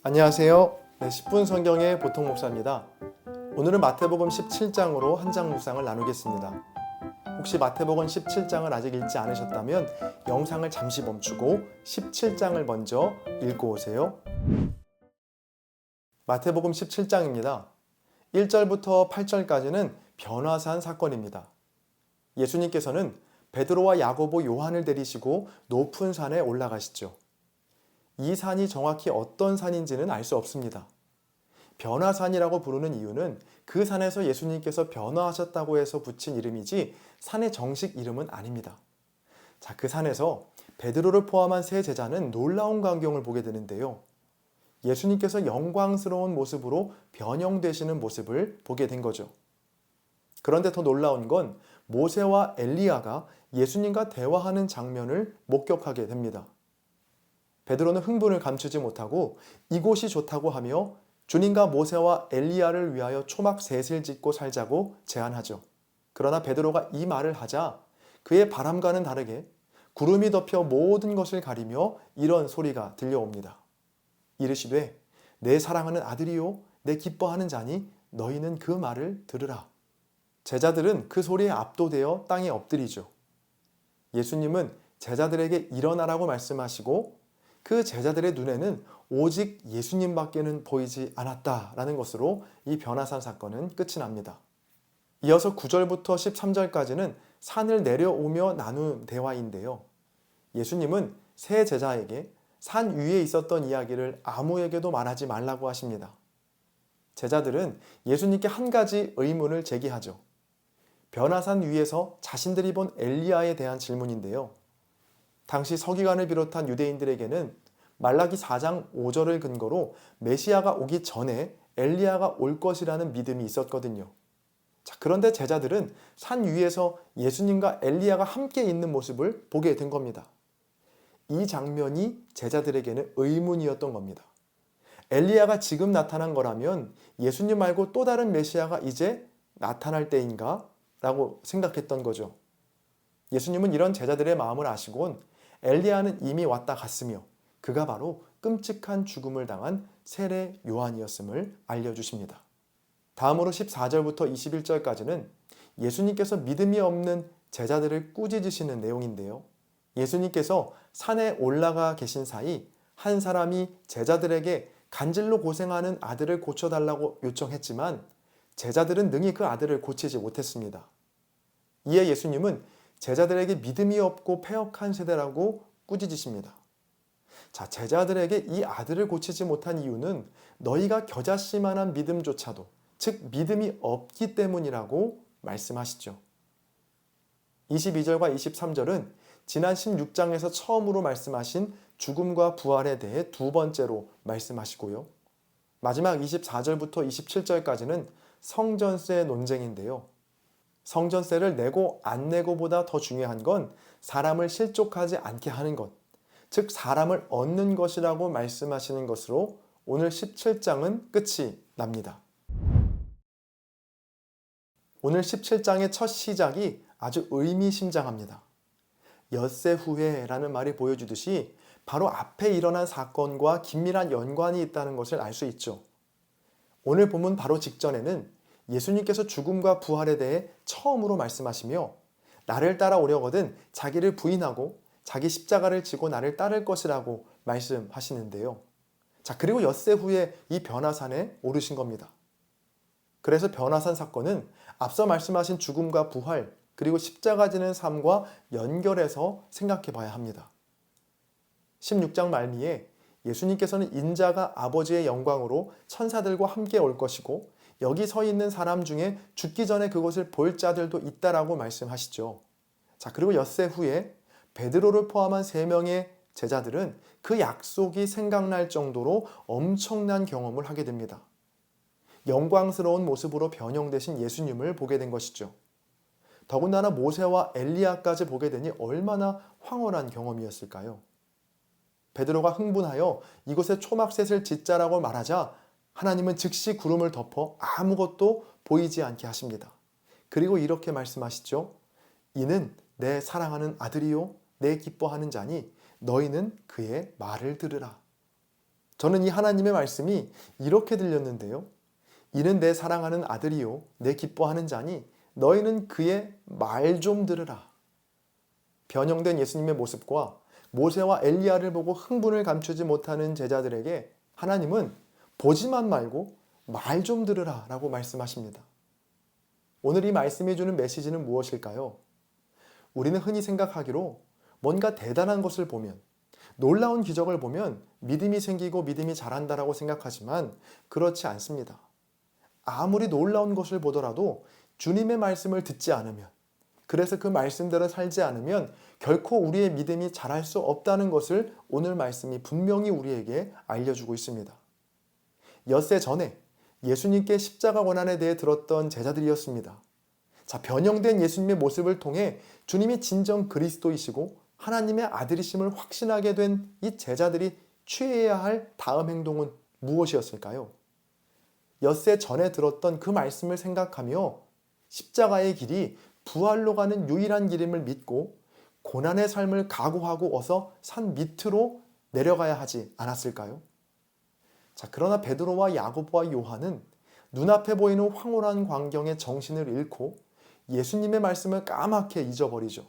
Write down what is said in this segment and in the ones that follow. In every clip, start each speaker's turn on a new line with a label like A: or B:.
A: 안녕하세요. 10분 성경의 보통 목사입니다. 오늘은 마태복음 17장으로 한 장 묵상을 나누겠습니다. 혹시 마태복음 17장을 아직 읽지 않으셨다면 영상을 잠시 멈추고 17장을 먼저 읽고 오세요. 마태복음 17장입니다. 1절부터 8절까지는 변화산 사건입니다. 예수님께서는 베드로와 야고보, 요한을 데리시고 높은 산에 올라가시죠. 이 산이 정확히 어떤 산인지는 알 수 없습니다. 변화산이라고 부르는 이유는 그 산에서 예수님께서 변화하셨다고 해서 붙인 이름이지 산의 정식 이름은 아닙니다. 그 산에서 베드로를 포함한 세 제자는 놀라운 광경을 보게 되는데요. 예수님께서 영광스러운 모습으로 변형되시는 모습을 보게 된 거죠. 그런데 더 놀라운 건 모세와 엘리야가 예수님과 대화하는 장면을 목격하게 됩니다. 베드로는 흥분을 감추지 못하고 이곳이 좋다고 하며 주님과 모세와 엘리야를 위하여 초막 셋을 짓고 살자고 제안하죠. 그러나 베드로가 이 말을 하자 그의 바람과는 다르게 구름이 덮여 모든 것을 가리며 이런 소리가 들려옵니다. 이르시되 내 사랑하는 아들이요 내 기뻐하는 자니 너희는 그 말을 들으라. 제자들은 그 소리에 압도되어 땅에 엎드리죠. 예수님은 제자들에게 일어나라고 말씀하시고 그 제자들의 눈에는 오직 예수님밖에는 보이지 않았다라는 것으로 이 변화산 사건은 끝이 납니다. 이어서 9절부터 13절까지는 산을 내려오며 나눈 대화인데요. 예수님은 세 제자에게 산 위에 있었던 이야기를 아무에게도 말하지 말라고 하십니다. 제자들은 예수님께 한 가지 의문을 제기하죠. 변화산 위에서 자신들이 본 엘리야에 대한 질문인데요. 당시 서기관을 비롯한 유대인들에게는 말라기 4장 5절을 근거로 메시아가 오기 전에 엘리야가 올 것이라는 믿음이 있었거든요. 그런데 제자들은 산 위에서 예수님과 엘리야가 함께 있는 모습을 보게 된 겁니다. 이 장면이 제자들에게는 의문이었던 겁니다. 엘리야가 지금 나타난 거라면 예수님 말고 또 다른 메시아가 이제 나타날 때인가? 라고 생각했던 거죠. 예수님은 이런 제자들의 마음을 아시곤 엘리야는 이미 왔다 갔으며 그가 바로 끔찍한 죽음을 당한 세례 요한이었음을 알려주십니다. 다음으로 14절부터 21절까지는 예수님께서 믿음이 없는 제자들을 꾸짖으시는 내용인데요. 예수님께서 산에 올라가 계신 사이 한 사람이 제자들에게 간질로 고생하는 아들을 고쳐달라고 요청했지만 제자들은 능히 그 아들을 고치지 못했습니다. 이에 예수님은 제자들에게 믿음이 없고 패역한 세대라고 꾸짖으십니다. 제자들에게 이 아들을 고치지 못한 이유는 너희가 겨자씨만한 믿음조차도, 즉 믿음이 없기 때문이라고 말씀하시죠. 22절과 23절은 지난 16장에서 처음으로 말씀하신 죽음과 부활에 대해 두 번째로 말씀하시고요. 마지막 24절부터 27절까지는 성전세 논쟁인데요. 성전세를 내고 안 내고보다 더 중요한 건 사람을 실족하지 않게 하는 것, 즉 사람을 얻는 것이라고 말씀하시는 것으로 오늘 17장은 끝이 납니다. 오늘 17장의 첫 시작이 아주 의미심장합니다. 엿새 후에라는 말이 보여주듯이 바로 앞에 일어난 사건과 긴밀한 연관이 있다는 것을 알 수 있죠. 오늘 본문 바로 직전에는 예수님께서 죽음과 부활에 대해 처음으로 말씀하시며 나를 따라오려거든 자기를 부인하고 자기 십자가를 지고 나를 따를 것이라고 말씀하시는데요. 그리고 엿새 후에 이 변화산에 오르신 겁니다. 그래서 변화산 사건은 앞서 말씀하신 죽음과 부활 그리고 십자가 지는 삶과 연결해서 생각해 봐야 합니다. 16장 말미에 예수님께서는 인자가 아버지의 영광으로 천사들과 함께 올 것이고 여기 서 있는 사람 중에 죽기 전에 그것을 볼 자들도 있다라고 말씀하시죠. 그리고 엿새 후에 베드로를 포함한 3명의 제자들은 그 약속이 생각날 정도로 엄청난 경험을 하게 됩니다. 영광스러운 모습으로 변형되신 예수님을 보게 된 것이죠. 더군다나 모세와 엘리야까지 보게 되니 얼마나 황홀한 경험이었을까요? 베드로가 흥분하여 이곳에 초막셋을 짓자라고 말하자 하나님은 즉시 구름을 덮어 아무것도 보이지 않게 하십니다. 그리고 이렇게 말씀하시죠. 이는 내 사랑하는 아들이요 내 기뻐하는 자니 너희는 그의 말을 들으라. 저는 이 하나님의 말씀이 이렇게 들렸는데요. 이는 내 사랑하는 아들이요 내 기뻐하는 자니 너희는 그의 말 좀 들으라. 변형된 예수님의 모습과 모세와 엘리야를 보고 흥분을 감추지 못하는 제자들에게 하나님은 보지만 말고 말 좀 들으라 라고 말씀하십니다. 오늘 이 말씀이 주는 메시지는 무엇일까요? 우리는 흔히 생각하기로 뭔가 대단한 것을 보면, 놀라운 기적을 보면 믿음이 생기고 믿음이 자란다라고 생각하지만 그렇지 않습니다. 아무리 놀라운 것을 보더라도 주님의 말씀을 듣지 않으면, 그래서 그 말씀대로 살지 않으면 결코 우리의 믿음이 자랄 수 없다는 것을 오늘 말씀이 분명히 우리에게 알려주고 있습니다. 엿새 전에 예수님께 십자가 고난에 대해 들었던 제자들이었습니다. 자, 변형된 예수님의 모습을 통해 주님이 진정 그리스도이시고 하나님의 아들이심을 확신하게 된 이 제자들이 취해야 할 다음 행동은 무엇이었을까요? 엿새 전에 들었던 그 말씀을 생각하며 십자가의 길이 부활로 가는 유일한 길임을 믿고 고난의 삶을 각오하고 어서 산 밑으로 내려가야 하지 않았을까요? 자, 그러나 베드로와 야고보와 요한은 눈앞에 보이는 황홀한 광경에 정신을 잃고 예수님의 말씀을 까맣게 잊어버리죠.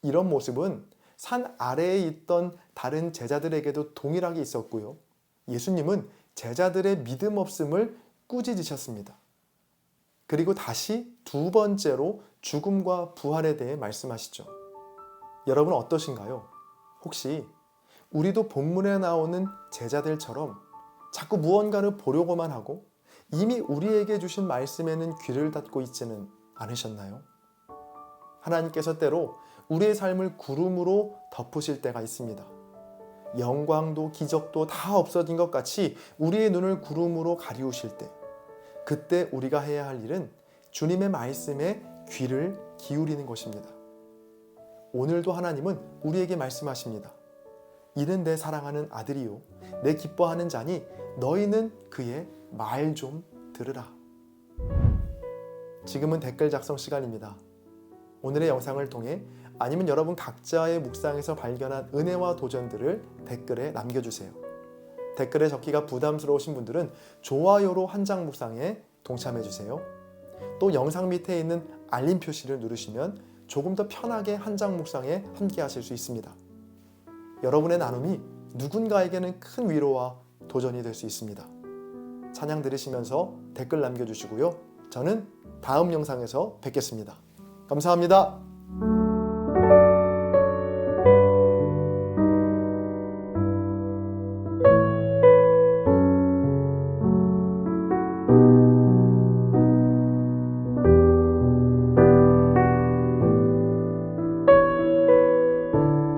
A: 이런 모습은 산 아래에 있던 다른 제자들에게도 동일하게 있었고요. 예수님은 제자들의 믿음 없음을 꾸짖으셨습니다. 그리고 다시 두 번째로 죽음과 부활에 대해 말씀하시죠. 여러분 어떠신가요? 혹시 우리도 본문에 나오는 제자들처럼 자꾸 무언가를 보려고만 하고 이미 우리에게 주신 말씀에는 귀를 닫고 있지는 않으셨나요? 하나님께서 때로 우리의 삶을 구름으로 덮으실 때가 있습니다. 영광도 기적도 다 없어진 것 같이 우리의 눈을 구름으로 가리우실 때, 그때 우리가 해야 할 일은 주님의 말씀에 귀를 기울이는 것입니다. 오늘도 하나님은 우리에게 말씀하십니다. 이는 내 사랑하는 아들이요 내 기뻐하는 자니 너희는 그의 말 좀 들으라. 지금은 댓글 작성 시간입니다. 오늘의 영상을 통해 아니면 여러분 각자의 묵상에서 발견한 은혜와 도전들을 댓글에 남겨주세요. 댓글에 적기가 부담스러우신 분들은 좋아요로 한 장 묵상에 동참해주세요. 또 영상 밑에 있는 알림 표시를 누르시면 조금 더 편하게 한 장 묵상에 함께 하실 수 있습니다. 여러분의 나눔이 누군가에게는 큰 위로와 도전이 될 수 있습니다. 찬양 들으시면서 댓글 남겨주시고요. 저는 다음 영상에서 뵙겠습니다. 감사합니다.